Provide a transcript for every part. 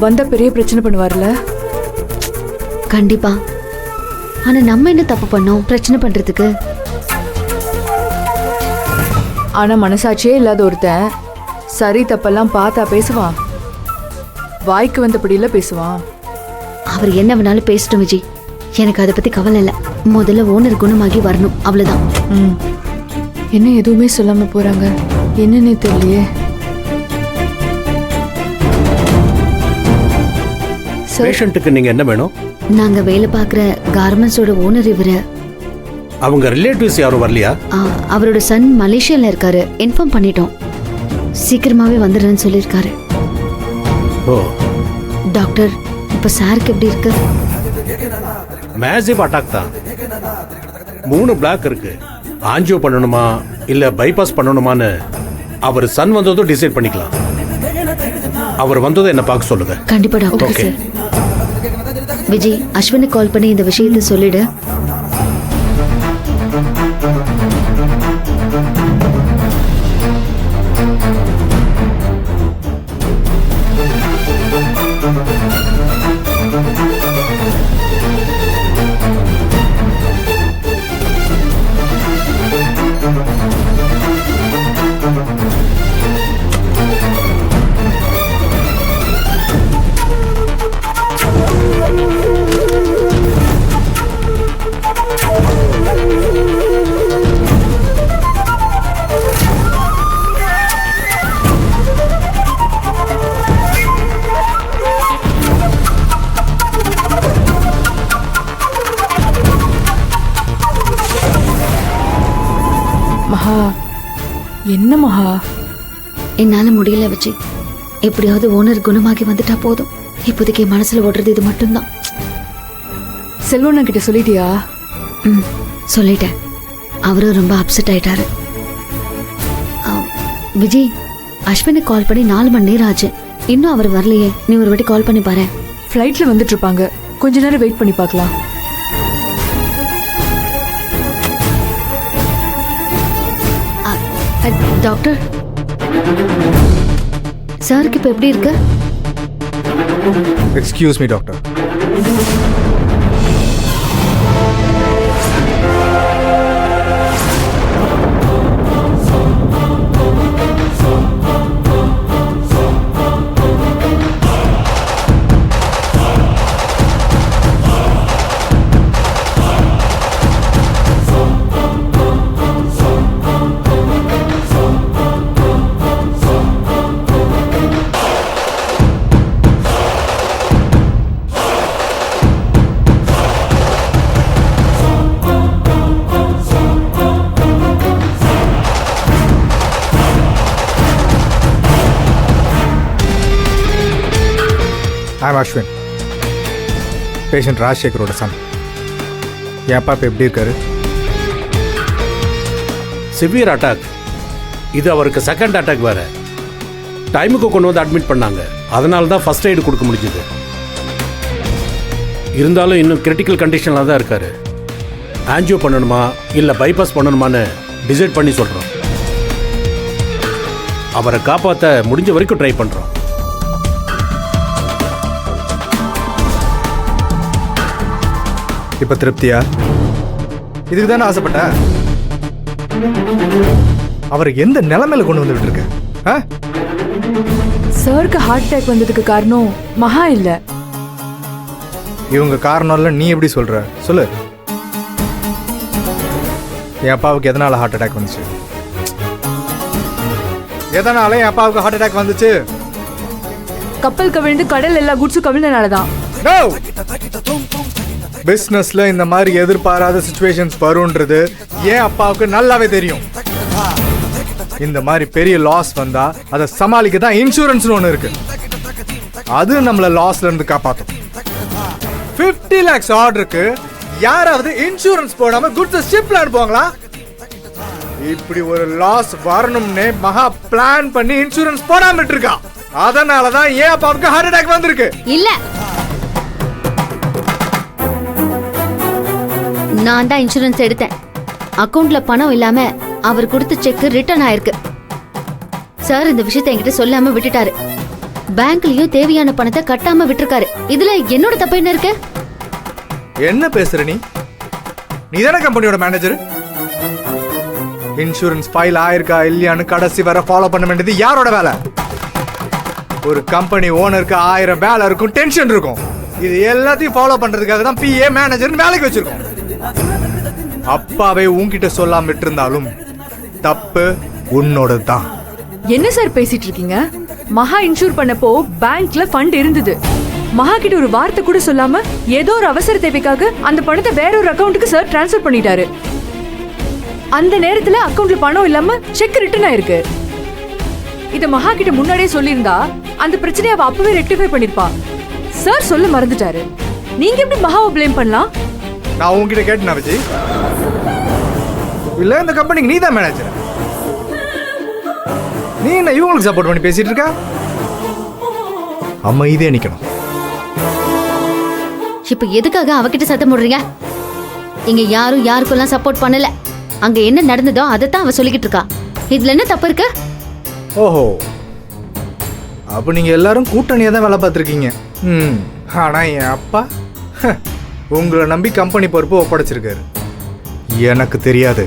வந்தா பெரிய பிரச்சனை பண்ணுவார்ல? கண்டிப்பா. ஆனா நம்ம என்ன தப்பு பண்ணோம் பிரச்சனை பண்றதுக்கு? ஆனா மனசாட்சியே இல்லாத ஒருத்தன் சரி தப்பெல்லாம் பார்த்தா பேசுவான்? வாய்க்கு வந்தபடியில பேசுவான். அவர் என்ன வேணாலும் பேசட்டும் விஜய், எனக்கு அதை பத்தி கவலை இல்ல. முதல்ல ஓனர் குணமாகி வரணும், அவ்வளவுதான். என்ன எதுவுமே சொல்லாம போறாங்க, என்னன்னே தெரியலையே. பேஷண்ட்டுக்கு நீங்க என்ன வேணும்? நாங்க வேலை பார்க்குற கார்மெண்ட்ஸோட ஓனர் இவரு. அவங்க ரிலேட்டிவ்ஸ் யாரும் வரலையா? அவரோட சன் மலேசியால இருக்காரு, இன்ஃபார்ம் பண்ணிட்டோம். சீக்கிரமாவே வந்துடுறேன்னு சொல்லியிருக்காரு. ஓ டாக்டர், இப்ப சாருக்கு எப்படி இருக்கு? மேசிவ் அட்டாக் தான். 3 பிளாக் இருக்கு. ஆஞ்சியோ பண்ணணுமா இல்ல பைபாஸ் பண்ணணுமான்னு அவர் சன் வந்ததும் டிசைட் பண்ணிக்கலாம். அவர் வந்ததும் என்ன பார்க்க சொல்லுங்க. கண்டிப்பா டாக்டர். சார் விஜய், அஸ்வினுக்கு கால் பண்ணி இந்த விஷயத்தை சொல்லிடு. மகா, என்ன மகா? என்னால முடியல விஜய். எப்படியாவது ஓனர் குணமாகி வந்துட்டா போதும். இப்போதைக்கு என் மனசுல ஓடுறது இது மட்டும்தான். செல்வண்ணா கிட்ட சொல்லிட்டியா? சொல்லிட்டேன். அவரும் ரொம்ப அப்செட் ஆயிட்டாரு. விஜய், அஸ்வினுக்கு கால் பண்ணி 4 மணி நேரம் ஆச்சு, இன்னும் அவர் வரலையே. நீ ஒரு வாட்டி கால் பண்ணி பாரு. ஃப்ளைட்ல வந்துட்டு இருப்பாங்க, கொஞ்ச நேரம் வெயிட் பண்ணி பார்க்கலாம். டாக்டர், சாருக்கு இப்ப எப்படி இருக்கு? Excuse me doctor. I'm Ashwin, patient ராஜசேகரோட சன். என் அப்பா இப்போ எப்படி இருக்காரு? Severe attack. இது அவருக்கு செகண்ட் அட்டாக் வேற. டைமுக்கு கொண்டு வந்து அட்மிட் பண்ணாங்க, அதனால தான் ஃபர்ஸ்ட் எய்டு கொடுக்க முடிஞ்சது. இருந்தாலும் இன்னும் கிரிட்டிக்கல் கண்டிஷனில் தான் இருக்காரு. ஆஞ்சியோ பண்ணணுமா இல்லை பைபாஸ் பண்ணணுமான்னு டிசைட் பண்ணி சொல்கிறோம். அவரை காப்பாற்ற முடிஞ்ச வரைக்கும் ட்ரை பண்ணுறோம். இப்போ திருப்தியா? இதுக்கு தானே ஆசைப்பட்டேன். அவரை எந்த நிலைமையில கொண்டு வந்து விட்டுருக்க? சாருக்கு ஹார்ட் அட்டாக் வந்ததுக்கு காரணம் மகா இல்ல. இவங்க காரணம் இல்லை, நீ எப்படி சொல்ற? சொல்லு. என் அப்பாவுக்கு எதனால ஹார்ட் அட்டாக் வந்துச்சு? எதனால என் அப்பாவுக்கு ஹார்ட் அட்டாக் வந்துச்சு? கப்பல் கவிழ்ந்து கடல் எல்லா குட்ஸும் கவிழ்ந்தனாலதான். பிசினஸ்ல இந்த மாதிரி எதிர்பாராத சிச்சுவேஷன்ஸ் வரும்ன்றது ஏன் அப்பாவுக்கு நல்லாவே தெரியும். இந்த மாதிரி பெரிய லாஸ் வந்தா அதை சமாளிக்க தான் இன்சூரன்ஸ் ஒன்று இருக்கு. அது நம்மள லாஸ்ல இருந்து காப்பாத்தும். 50 lakhs ஆர்டருக்கு யாராவது இன்சூரன்ஸ் போடாம குட்ஸ் ஷிப்ல அனுப்புவாங்களா? இப்படி ஒரு லாஸ் வரணும்னே மகா பிளான் பண்ணி இன்சூரன்ஸ் போடாம இருக்கா. அதனாலதான் ஏன் அப்பாவுக்கு ஹார்ட் அட்டாக் வந்திருக்கு. இல்ல, நான் தான் இன்சூரன்ஸ் எடுத்தேன். அக்கவுண்ட்ல பணம் இல்லாம அவர் கொடுத்த செக் ரிட்டர்ன் ஆயிருக்கு. சார் இந்த விஷயத்தை என்கிட்ட சொல்லாம விட்டுட்டாரு. பேங்க்லயும் தேவையான பணத்தை கட்டாம விட்டுருக்காரு. இதுல என்னோட தப்பு என்ன இருக்கு? என்ன பேசுற நீ? நீதானே கம்பெனியோட மேனேஜர். இன்சூரன்ஸ் ஃபைல் ஆயிருக்கா இல்லையான்னு கடைசி வரை ஃபாலோ பண்ண வேண்டியது யாரோட வேலை? ஒரு கம்பெனி ஓனருக்கு 1000 வேலை இருக்கும், டென்ஷன் இருக்கும். இது எல்லாத்தையும் ஃபாலோ பண்றதுக்காக தான் பிஏ மேனேஜர் வேலைக்கு வச்சிருக்கோம். அப்பாவே உன்கிட்ட சொல்லாம விட்டுருந்தாலும் தப்பு உன்னோட தான். என்ன சார் பேசிட்டு இருக்கீங்க? மகா இன்சூர் பண்ணப்போ பேங்க்ல ஃபண்ட் இருந்தது. மகா கிட்ட ஒரு வார்த்தை கூட சொல்லாம ஏதோ ஒரு அவசர தேவைக்காக அந்த பணத்தை வேற ஒரு அக்கவுண்ட்டுக்கு சார் டிரான்ஸ்ஃபர் பண்ணிட்டாரு. அந்த நேரத்துல அக்கவுண்ட்ல பணம் இல்லாம செக் ரிட்டர்ன் ஆயிருக்கு. இத மகா கிட்ட முன்னாடியே சொல்லியிருந்தா அந்த பிரச்சனையை அவ அப்பவே ரெக்டிஃபை பண்ணிருப்பா. சார் சொல்ல மறந்துட்டாரு. நீங்க எப்படி மகாவை ப்ளேம் பண்ணலாம்? நான் உன்கிட்ட கேட்டேன் விஜய், இல்ல இந்த கம்பெனிக்கு நீ தான் மேனேஜர். நீ என்ன இவங்களுக்கு சப்போர்ட் பண்ணி பேசிட்டு இருக்க? அம்மா இதே நிக்கணும். இப்ப எதுக்காக அவகிட்ட சத்தம் போடுறீங்க? இங்க யாரும் யாருக்கெல்லாம் சப்போர்ட் பண்ணல. அங்க என்ன நடந்ததோ அதைத்தான் அவ சொல்லிக்கிட்டு இருக்கா. இதுல என்ன தப்பு இருக்கு? ஓஹோ, அப்ப நீங்க எல்லாரும் கூட்டணியா தான் வேலை பார்த்துருக்கீங்க. ஆனா என் அப்பா உங்களை நம்பி கம்பெனி பொறுப்பு ஒப்படைச்சிருக்காரு. எனக்கு தெரியாது,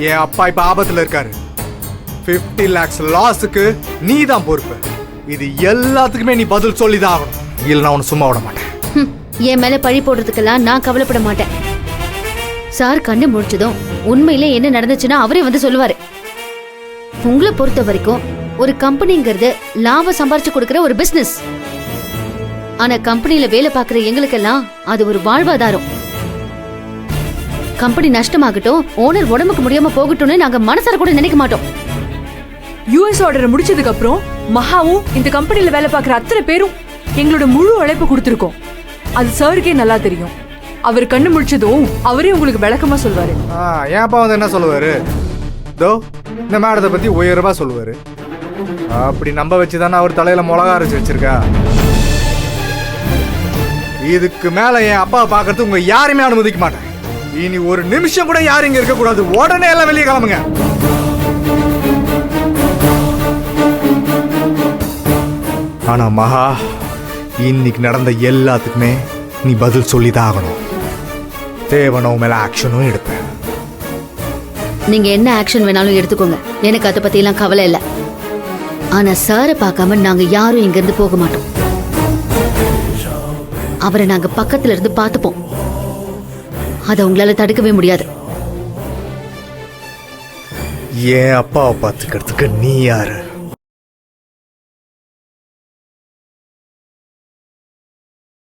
என் அப்பா இப்ப ஆபத்துல இருக்காரு. 50 lakhs லாஸுக்கு நீ தான் பொறுப்பு. இது எல்லாத்துக்குமே நீ பதில் சொல்லிதான் ஆகணும். இல்ல நான் உன்னை சும்மா விட மாட்டேன். என் மேல பழி போடுறதுக்கெல்லாம் நான் கவலைப்பட மாட்டேன். சார் கண்ணு முடிச்சதும் உண்மையில என்ன நடந்துச்சுன்னா அவரே வந்து சொல்லுவாரு. உங்களை பொறுத்த வரைக்கும் ஒரு கம்பெனிங்கிறது லாபம் சம்பாரிச்சு கொடுக்கிற ஒரு பிசினஸ். ஆனா கம்பெனில வேலை பார்க்கிற எங்களுக்கெல்லாம் அது ஒரு வாழ்வாதாரம். கம்பெனி நஷ்டமாகட்டும், ஓனர் உடம்புக்கு முடியாம போகட்டும்னு நாங்க மனசார கூட நினைக்க மாட்டோம். யூஎஸ் ஆர்டர் முடிச்சதுக்கு அப்புறம் மகாவும் இந்த கம்பெனில வேலை பார்க்குற அத்தனை பேரும் எங்களோட முழு உழைப்பு கொடுத்துருக்கோம். அது சாருக்கே நல்லா தெரியும். அவர் கண்ணு முடிச்சதும் அவரே உங்களுக்கு விளக்கமா சொல்வாரு. என் அப்பா வந்து என்ன சொல்லுவாரு? தோ இந்த மேடத்தை பத்தி உயர்வா சொல்லுவாரு. அப்படி நம்ப வச்சுதானே அவர் தலையில மிளகா அரைச்சு வச்சிருக்கா. இதுக்கு மேல என் அப்பாவை பாக்குறது உங்க யாருமே அனுமதிக்க மாட்டேன். இனி ஒரு நிமிஷம் கூட யாரும் இங்க இருக்க கூடாது. உடனே எல்லாம் வெளியே கிளம்புங்க. ஆனா மகா, இன்னைக்கு நடந்த எல்லாத்துக்குமே நீ பதில் சொல்லிதான் ஆகணும். தேவனோ மேல ஆக்ஷனும் எடுப்பேன். நீங்க என்ன ஆக்ஷன் வேணாலும் எடுத்துக்கோங்க, எனக்கு அதை பத்தி எல்லாம் கவலை இல்லை. ஆனா சாரை பார்க்காம நாங்க யாரும் இங்க இருந்து போக மாட்டோம். அவரை நாங்க பக்கத்துல இருந்து பார்த்துப்போம். அதை உங்களால தடுக்கவே முடியாது. என் அப்பாவை பார்த்துக்கிறதுக்கு நீ யாரு?